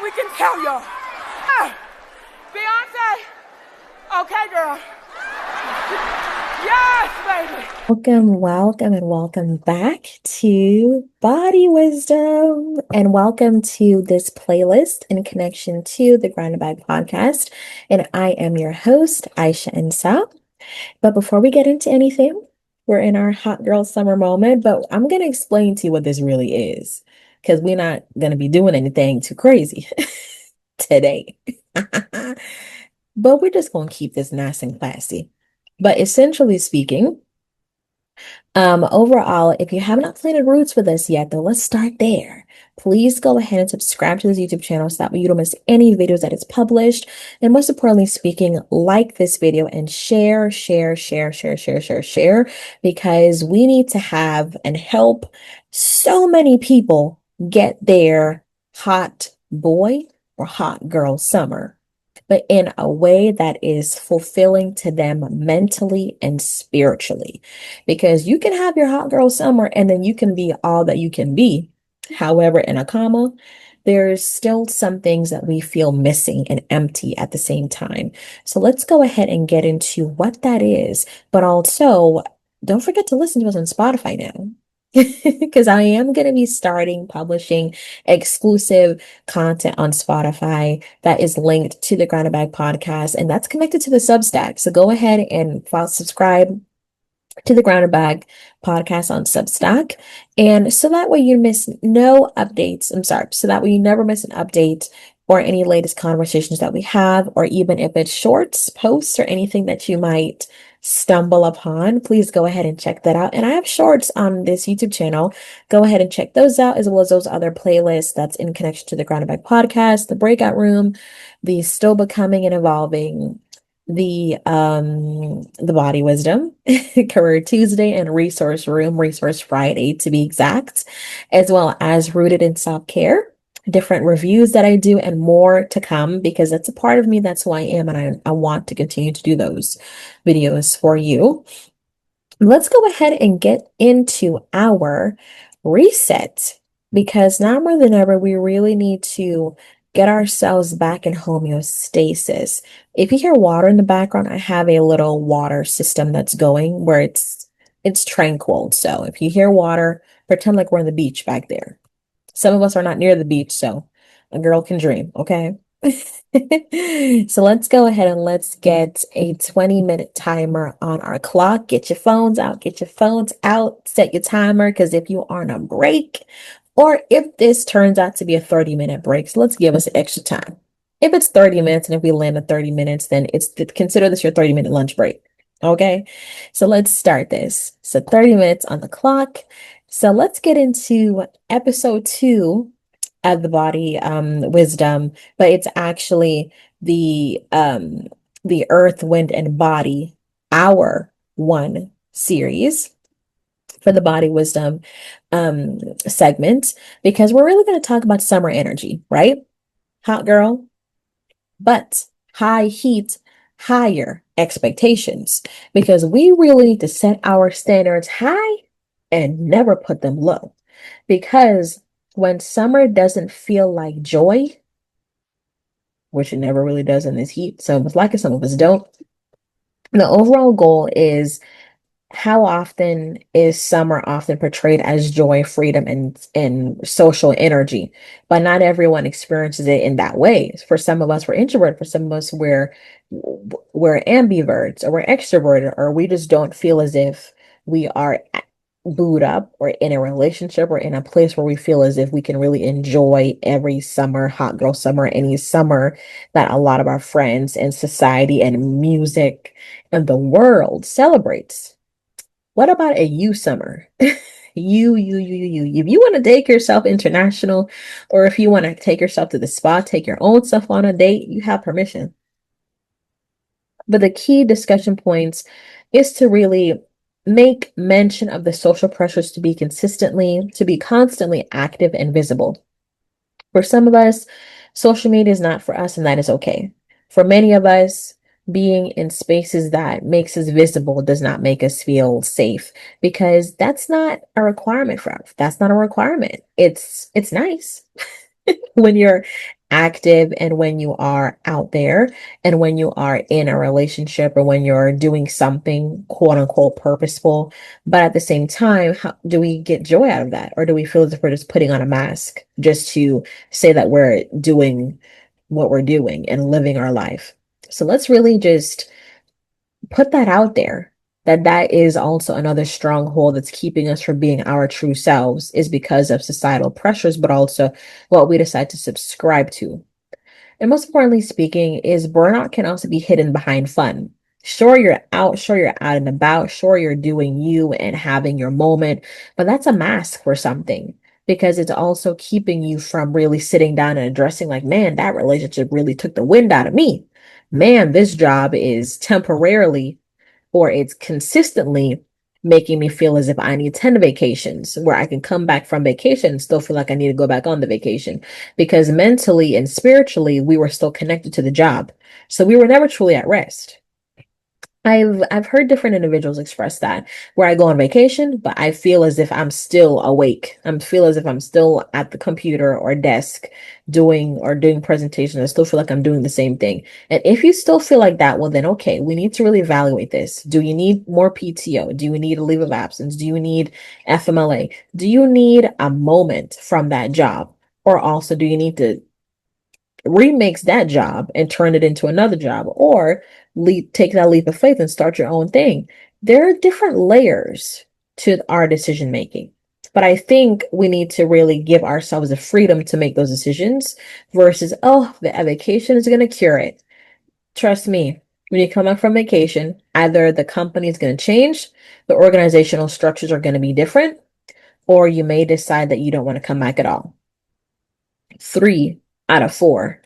we can tell y'all. Beyonce. Okay, girl. Yes, baby. Welcome, and welcome back to Body Wisdom. And welcome to this playlist in connection to the Grounded Bag podcast. And I am your host, Aisha Insa. But before we get into anything, we're in our hot girl summer moment, but I'm going to explain to you what this really is because we're not going to be doing anything too crazy today. But we're just going to keep this nice and classy. But essentially speaking, overall, if you have not planted roots with us yet, though, let's start there. Please go ahead and subscribe to this YouTube channel so that way you don't miss any videos that is published. And most importantly speaking, like this video and share, because we need to have and help so many people get their hot boy or hot girl summer, but in a way that is fulfilling to them mentally and spiritually. Because you can have your hot girl summer and then you can be all that you can be. However, in a comma, there's still some things that we feel missing and empty at the same time. So let's go ahead and get into what that is. But also, don't forget to listen to us on Spotify now. Because I am going to be starting publishing exclusive content on Spotify that is linked to the Grounded Bag podcast, and that's connected to the Substack. So go ahead and subscribe to the Grounded Bag podcast on Substack. And so that way you miss no updates. I'm sorry. So that way you never miss an update or any latest conversations that we have, or even if it's shorts, posts, or anything that you might stumble upon, please go ahead and check that out. And I have shorts on this YouTube channel. Go ahead and check those out, as well as those other playlists that's in connection to the Grounded Bag podcast, the breakout room, the still becoming and evolving, the body wisdom, career Tuesday, and resource room, resource Friday to be exact, as well as rooted in self-care, different reviews that I do, and more to come, because that's a part of me. That's who I am. And I want to continue to do those videos for you. Let's go ahead and get into our reset, because now more than ever, we really need to get ourselves back in homeostasis. If you hear water in the background, I have a little water system that's going where it's tranquil. So if you hear water, pretend like we're on the beach back there. Some of us are not near the beach, so a girl can dream, okay? So let's go ahead and let's get a 20-minute timer on our clock. Get your phones out, set your timer, because if you are on a break, or if this turns out to be a 30-minute break, so let's give us extra time. If it's 30 minutes and if we land at 30 minutes, then consider this your 30-minute lunch break. Okay, so let's start this. So 30 minutes on the clock. So let's get into episode 2 of the body wisdom, but it's actually the earth, wind, and body, our one series for the body wisdom segment, because we're really going to talk about summer energy, right? Hot girl, but high heat, higher expectations, because we really need to set our standards high and never put them low. Because when summer doesn't feel like joy, which it never really does in this heat, some of us like it, some of us don't, the overall goal is, how often is summer often portrayed as joy, freedom, and social energy? But not everyone experiences it in that way. For some of us, we're introverted. For some of us, we're ambiverts, or we're extroverted, or we just don't feel as if we are booed up or in a relationship or in a place where we feel as if we can really enjoy every summer, hot girl summer, any summer that a lot of our friends and society and music and the world celebrates. What about a you summer? You. If you want to take yourself international, or if you want to take yourself to the spa, take your own self on a date, you have permission. But the key discussion points is to really make mention of the social pressures to be constantly active and visible. For some of us, social media is not for us, and that is okay. For many of us, being in spaces that makes us visible does not make us feel safe, because that's not a requirement for us. That's not a requirement. It's nice when you're active and when you are out there and when you are in a relationship or when you're doing something quote unquote purposeful. But at the same time, how do we get joy out of that? Or do we feel as if we're just putting on a mask just to say that we're doing what we're doing and living our life? So let's really just put that out there, that that is also another stronghold that's keeping us from being our true selves, is because of societal pressures, but also what we decide to subscribe to. And most importantly speaking, is burnout can also be hidden behind fun. Sure you're out and about, sure you're doing you and having your moment, but that's a mask for something, because it's also keeping you from really sitting down and addressing, like, man, that relationship really took the wind out of me. Man, this job is temporarily, or it's consistently making me feel as if I need 10 vacations, where I can come back from vacation and still feel like I need to go back on the vacation, because mentally and spiritually we were still connected to the job. So we were never truly at rest. I've heard different individuals express that, where I go on vacation, but I feel as if I'm still awake. I feel as if I'm still at the computer or desk doing presentations. I still feel like I'm doing the same thing. And if you still feel like that, well then okay, we need to really evaluate this. Do you need more PTO? Do you need a leave of absence? Do you need FMLA? Do you need a moment from that job? Or also do you need to remix that job and turn it into another job, or take that leap of faith and start your own thing? There are different layers to our decision making, but I think we need to really give ourselves the freedom to make those decisions versus, oh, the vacation is going to cure it. Trust me, when you come back from vacation, either the company is going to change, the organizational structures are going to be different, or you may decide that you don't want to come back at all. 3 out of 4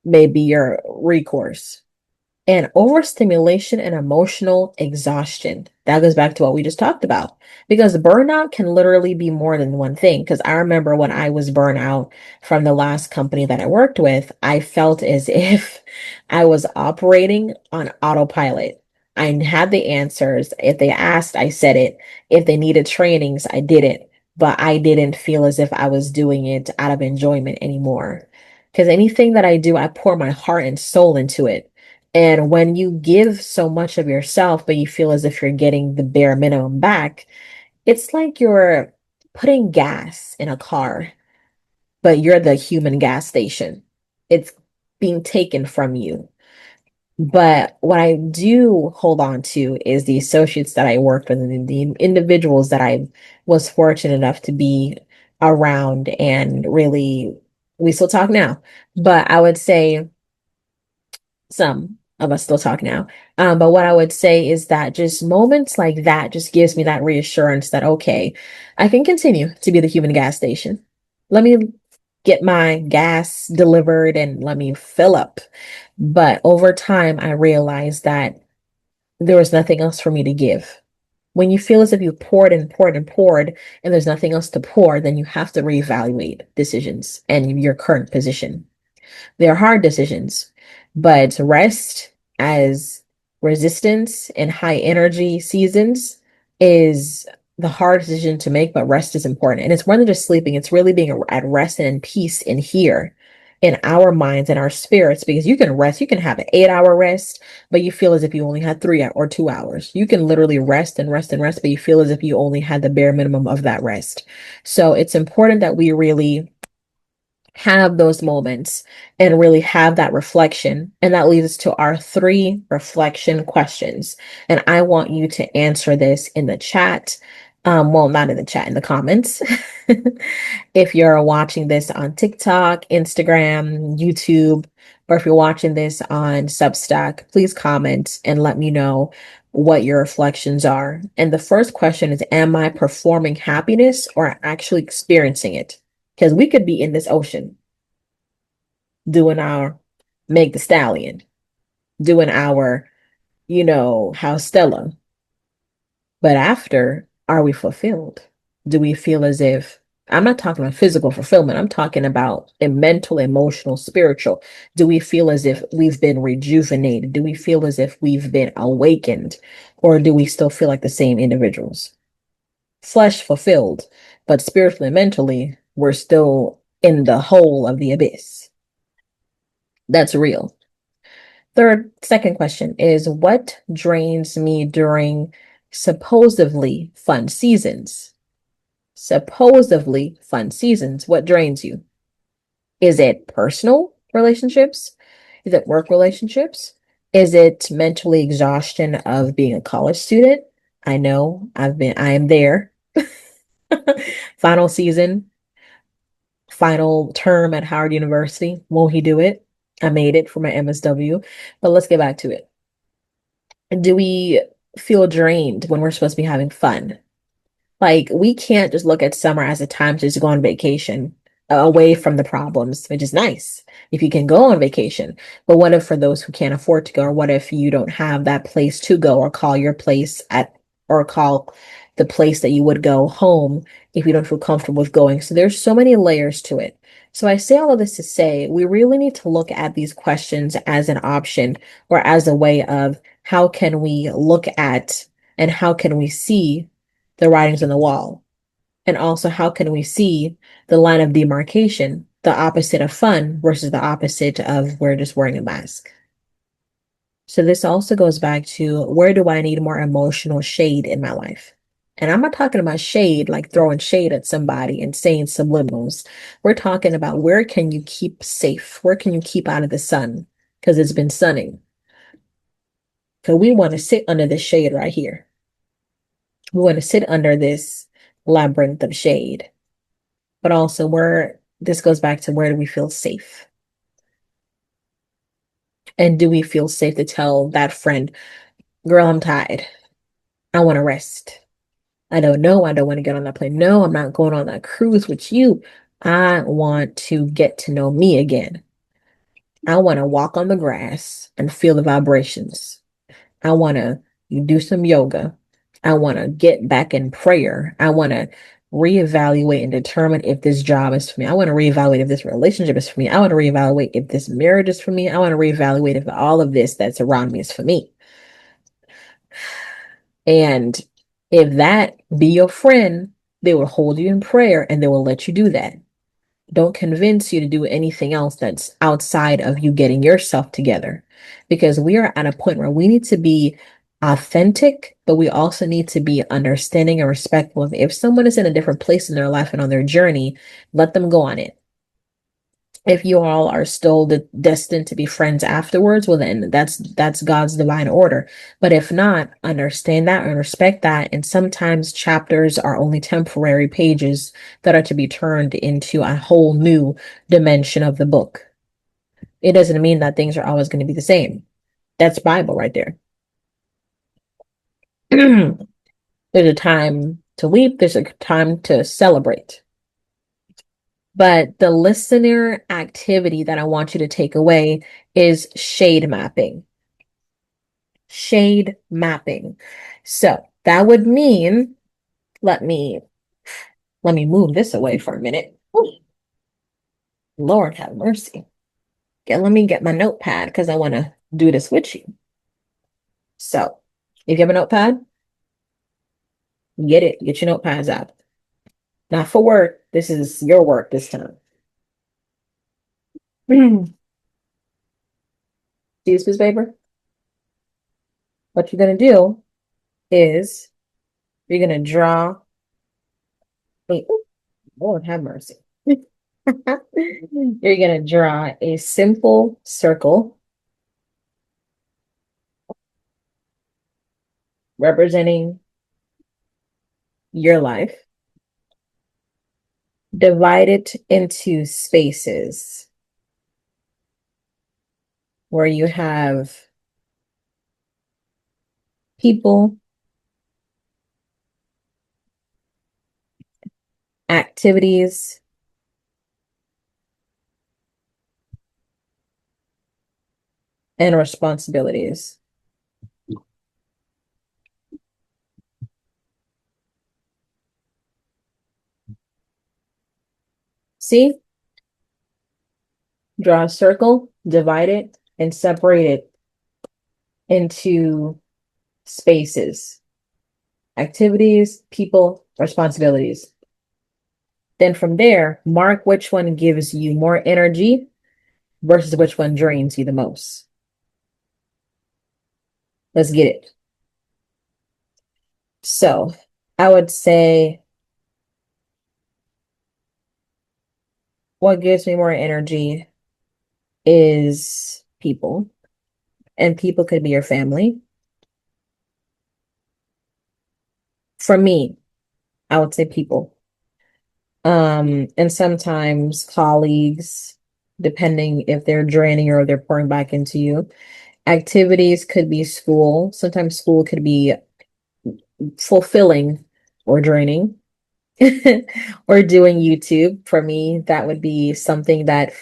may be your recourse. And overstimulation and emotional exhaustion. That goes back to what we just talked about, because burnout can literally be more than one thing. Because I remember when I was burnt out from the last company that I worked with, I felt as if I was operating on autopilot. I had the answers. If they asked, I said it. If they needed trainings, I did it. But I didn't feel as if I was doing it out of enjoyment anymore. Because anything that I do, I pour my heart and soul into it. And when you give so much of yourself, but you feel as if you're getting the bare minimum back, it's like you're putting gas in a car, but you're the human gas station. It's being taken from you. But what I do hold on to is the associates that I worked with and the individuals that I was fortunate enough to be around, and really, we still talk now. But I would say some of us still talk now. But what I would say is that just moments like that just gives me that reassurance that, okay, I can continue to be the human gas station. Let me get my gas delivered and let me fill up. But over time, I realized that there was nothing else for me to give. When you feel as if you poured and poured and poured and there's nothing else to pour, then you have to reevaluate decisions and your current position. They're hard decisions, but rest as resistance in high energy seasons is the hard decision to make, but rest is important. And it's more than just sleeping, it's really being at rest and in peace in here, in our minds and our spirits, because you can rest, you can have an 8 hour rest, but you feel as if you only had 3 or 2 hours. You can literally rest and rest and rest, but you feel as if you only had the bare minimum of that rest. So it's important that we really have those moments and really have that reflection. And that leads us to our 3 reflection questions. And I want you to answer this in the chat. Well, not in the chat, in the comments. If you're watching this on TikTok, Instagram, YouTube, or if you're watching this on Substack, please comment and let me know what your reflections are. And the first question is, am I performing happiness or actually experiencing it? Because we could be in this ocean doing our Meg the Stallion, doing our, House Stella. But after, are we fulfilled? Do we feel as if, I'm not talking about physical fulfillment, I'm talking about a mental, emotional, spiritual. Do we feel as if we've been rejuvenated? Do we feel as if we've been awakened? Or do we still feel like the same individuals? Flesh fulfilled, but spiritually and mentally, we're still in the hole of the abyss. That's real. Second question is what drains me during supposedly fun seasons? Supposedly fun seasons. What drains you? Is it personal relationships? Is it work relationships? Is it mentally exhaustion of being a college student? I know I am there. Final season, final term at Howard University. Won't he do it? I made it for my MSW. But let's get back to it. Do we feel drained when we're supposed to be having fun? Like, we can't just look at summer as a time to just go on vacation away from the problems, which is nice if you can go on vacation. But what if for those who can't afford to go, or what if you don't have that place to go, or call your place at, or call the place that you would go home if you don't feel comfortable with going? So there's so many layers to it. So I say all of this to say we really need to look at these questions as an option or as a way of how can we look at and how can we see the writings on the wall? And also, how can we see the line of demarcation, the opposite of fun versus the opposite of we're just wearing a mask? So this also goes back to where do I need more emotional shade in my life? And I'm not talking about shade like throwing shade at somebody and saying subliminals. We're talking about where can you keep safe? Where can you keep out of the sun? Because it's been sunning. So we want to sit under this shade right here. We want to sit under this labyrinth of shade. But also where this goes back to where do we feel safe? And do we feel safe to tell that friend, girl, I'm tired. I want to rest. I don't know. I don't want to get on that plane. No, I'm not going on that cruise with you. I want to get to know me again. I want to walk on the grass and feel the vibrations. I want to do some yoga. I want to get back in prayer. I want to reevaluate and determine if this job is for me. I want to reevaluate if this relationship is for me. I want to reevaluate if this marriage is for me. I want to reevaluate if all of this that's around me is for me. And if that be your friend, they will hold you in prayer and they will let you do that. Don't convince you to do anything else that's outside of you getting yourself together, because we are at a point where we need to be authentic, but we also need to be understanding and respectful of if someone is in a different place in their life and on their journey, let them go on it. If you all are still destined to be friends afterwards, well then that's God's divine order. But if not, understand that and respect that. And sometimes chapters are only temporary pages that are to be turned into a whole new dimension of the book. It doesn't mean that things are always going to be the same. That's Bible right there. There's a time to weep, there's a time to celebrate. But the listener activity that I want you to take away is shade mapping. Shade mapping. So that would mean, let me move this away for a minute. Ooh, Lord have mercy. Okay, let me get my notepad because I want to do this with you. So if you have a notepad, get your notepads out. Not for work. This is your work this time. See this piece of paper? What you're going to do is you're going to draw a, Lord have mercy. You're going to draw a simple circle representing your life. Divide it into spaces where you have people, activities, and responsibilities. See? Draw a circle, divide it, and separate it into spaces, activities, people, responsibilities. Then from there, mark which one gives you more energy versus which one drains you the most? Let's get it. So I would say what gives me more energy is people, and people could be your family. For me, I would say people. And sometimes colleagues, depending if they're draining or they're pouring back into you. Activities could be school. Sometimes school could be fulfilling or draining. Or doing YouTube. For me, that would be something that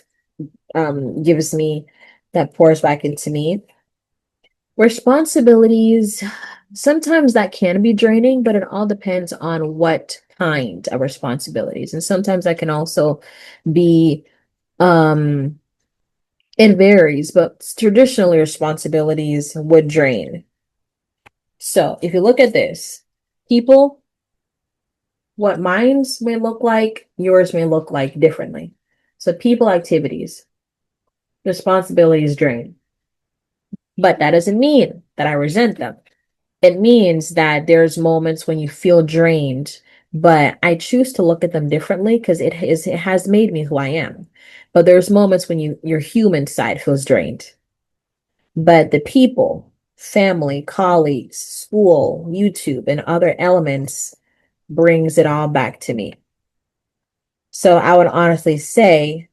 gives me, that pours back into me. Responsibilities, sometimes that can be draining, but it all depends on what kind of responsibilities. And sometimes that can also be, um, it varies, but traditionally responsibilities would drain. So if you look at this, people, what mine's may look like, yours may look like differently. So people activities, responsibilities drain. But that doesn't mean that I resent them. It means that there's moments when you feel drained, but I choose to look at them differently because it has made me who I am. But there's moments when your human side feels drained. But the people, family, colleagues, school, YouTube, and other elements brings it all back to me. So I would honestly say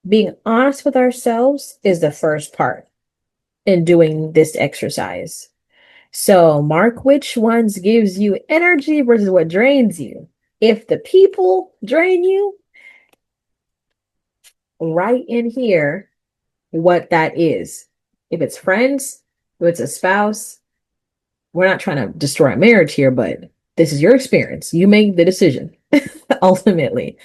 being honest with ourselves is the first part in doing this exercise. So mark which ones gives you energy versus what drains you. If the people drain you, write in here what that is. If it's friends, if it's a spouse, we're not trying to destroy a marriage here, but this is your experience. You make the decision ultimately.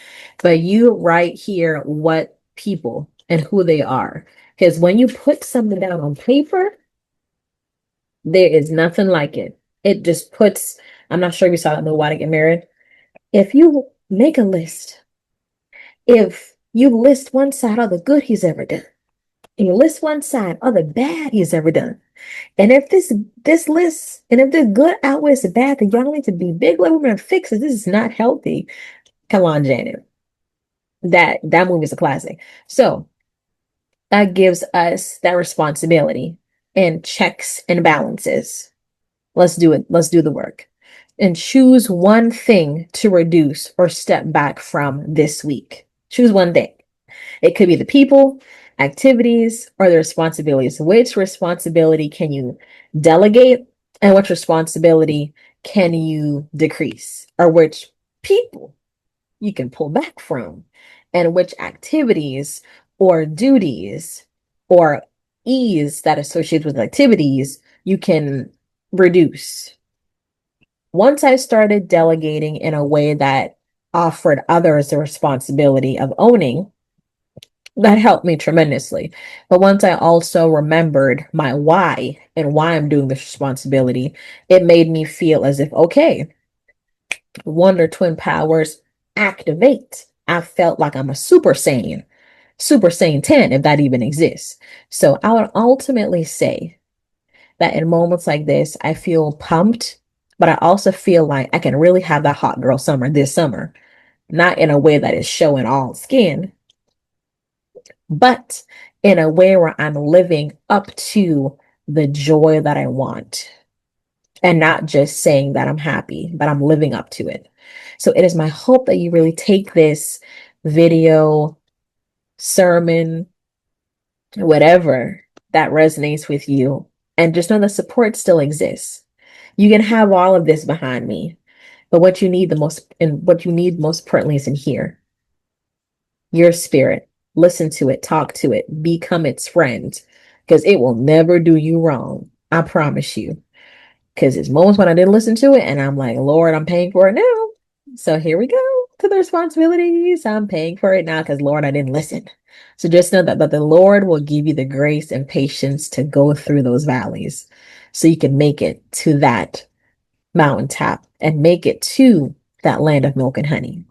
But you write here what people and who they are. Because when you put something down on paper, there is nothing like it. It just puts, I'm not sure if you saw it in the Why to Get Married. If you make a list, if you list one side of the good he's ever done, and you list one side of the bad he's ever done, and if this list, and if the good outweighs the bad, then y'all need to be big level and fix it. This is not healthy. Come on, Janet. That movie is a classic. So that gives us that responsibility and checks and balances. Let's do it. Let's do the work. And choose one thing to reduce or step back from this week. Choose one thing. It could be the people, activities, or the responsibilities. Which responsibility can you delegate, and which responsibility can you decrease? Or which people you can pull back from, and which activities or duties or ease that associates with activities you can reduce. Once I started delegating in a way that offered others the responsibility of owning, that helped me tremendously. But once I also remembered my why and why I'm doing this responsibility, it made me feel as if, okay, Wonder Twin powers activate. I felt like I'm a Super Saiyan 10, if that even exists. So I would ultimately say that in moments like this, I feel pumped, but I also feel like I can really have that hot girl summer this summer. Not in a way that is showing all skin, but in a way where I'm living up to the joy that I want, and not just saying that I'm happy, but I'm living up to it. So it is my hope that you really take this video, sermon, whatever that resonates with you, and just know the support still exists. You can have all of this behind me, but what you need the most, and what you need most pertinently, is in here. Your spirit. Listen to it, talk to it, become its friend, because it will never do you wrong. I promise you. Because there's moments when I didn't listen to it, and I'm like, Lord, I'm paying for it now. So here we go to the responsibilities. I'm paying for it now because, Lord, I didn't listen. So just know that the Lord will give you the grace and patience to go through those valleys so you can make it to that mountaintop and make it to that land of milk and honey.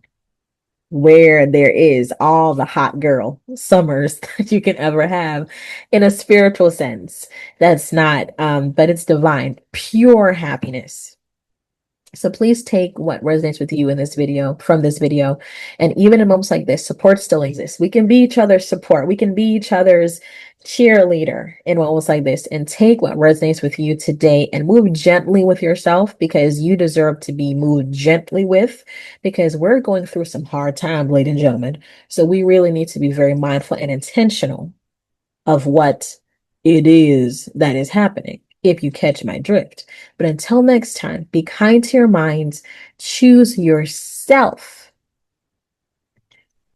where there is all the hot girl summers that you can ever have in a spiritual sense. That's not, but it's divine, pure happiness. So please take what resonates with you in this video, from this video. And even in moments like this, support still exists. We can be each other's support. We can be each other's cheerleader in moments like this, and take what resonates with you today and move gently with yourself, because you deserve to be moved gently with, because we're going through some hard times, ladies and gentlemen. So we really need to be very mindful and intentional of what it is that is happening, if you catch my drift. But until next time, be kind to your minds, choose yourself.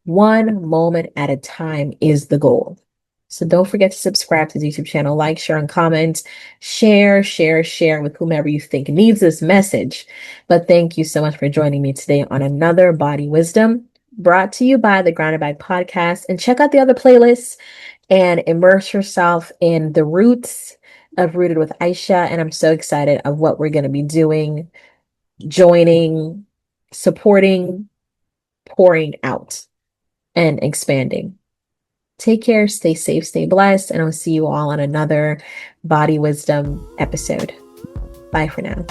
One moment at a time is the goal. So don't forget to subscribe to the YouTube channel, like, share, and comment. Share with whomever you think needs this message. But thank you so much for joining me today on another Body Wisdom, brought to you by the Grounded Bag Podcast. And check out the other playlists and immerse yourself in the roots of Rooted with Aisha. And I'm so excited of what we're going to be doing, joining, supporting, pouring out, and expanding. Take care, stay safe, stay blessed, and I'll see you all on another Body Wisdom episode. Bye for now.